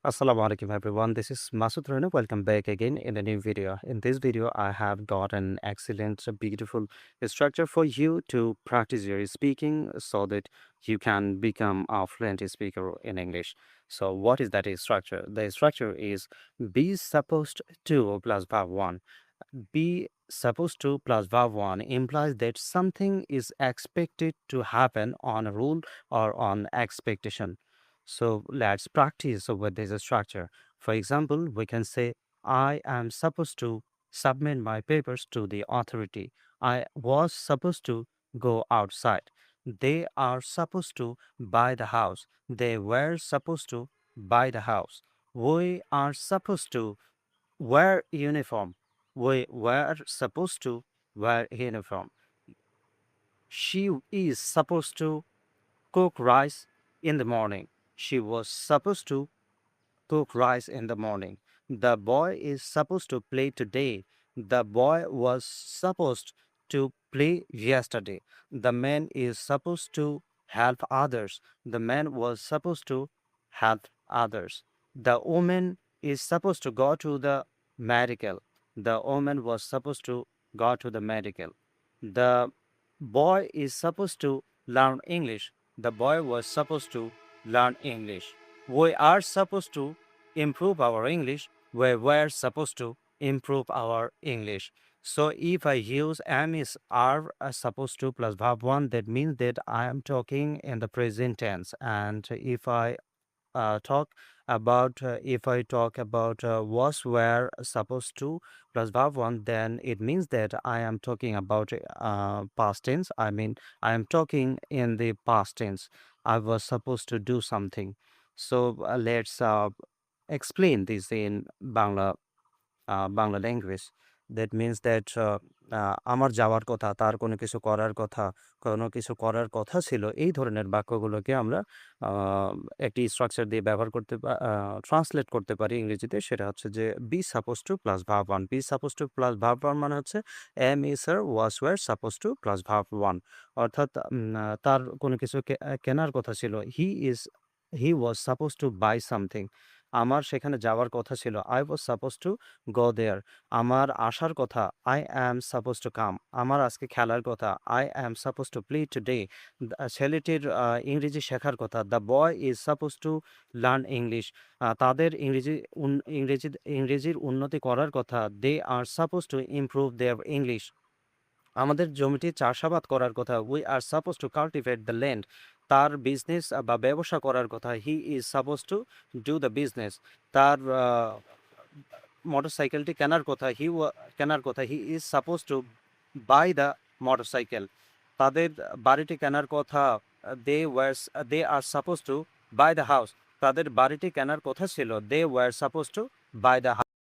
Assalamu alaikum everyone. This is Masud Rana. Welcome back again in a new video. In this video, I have got an excellent, beautiful structure for you to practice your speaking so that you can become a fluent speaker in English. So, what is that structure? The structure is be supposed to plus verb one. Be supposed to plus verb one implies that something is expected to happen on a rule or on expectation. So let's practice with this structure. For example, we can say, I am supposed to submit my papers to the authority. I was supposed to go outside. They are supposed to buy the house. They were supposed to buy the house. We are supposed to wear uniform. We were supposed to wear uniform. She is supposed to cook rice in the morning. She was supposed to cook rice in the morning. The boy is supposed to play today. The boy was supposed to play yesterday. The man is supposed to help others. The man was supposed to help others. The woman is supposed to go to the medical. The woman was supposed to go to the medical. The boy is supposed to learn English. The boy was supposed to learn English. We are supposed to improve our English. We were supposed to improve our English. So if I use am is are supposed to plus verb one, that means that I am talking in the present tense. And if I talk about was were supposed to plus verb one, then it means that I am talking about past tense. I mean, I am talking in the past tense. I was supposed to do something. So let's explain this in Bangla language. That means that আমার যাওয়ার কথা, তার কোনো কিছু করার কথা ছিল। এই ধরনের বাক্যগুলোকে আমরা আ একটি স্ট্রাকচার দিয়ে ব্যবহার করতে ট্রান্সলেট করতে পারি ইংরেজিতে। সেটা হচ্ছে যে be supposed to plus verb one. Be supposed to plus verb one মানে হচ্ছে am, is, are, was, were, supposed to plus verb one. অর্থাৎ তার কোনো কিছু কেনার কথা ছিল। He was supposed to buy something. আমার সেখানে যাওয়ার কথা ছিল। I was supposed to go there. আমার আসার কথা I am supposed to come. আমার আজকে খেলার কথা I am supposed to play today. ছেলেটির ইংরেজি শেখার কথা The boy is supposed to learn English. তাদের ইংরেজির উন্নতি করার কথা They are supposed to improve their English. আমাদের জমিটি চাষাবাদ করার কথা we are suppose to cultivate the land. তার বিজনেস বা ব্যবসা করার কথা he is suppose to do the business. তার মোটরসাইকেলটি কেনার কথা he is suppose to buy the motorcycle. তাদের বাড়িটি কেনার কথা they are suppose to buy the house. তাদের বাড়িটি কেনার কথা ছিল they were suppose to buy the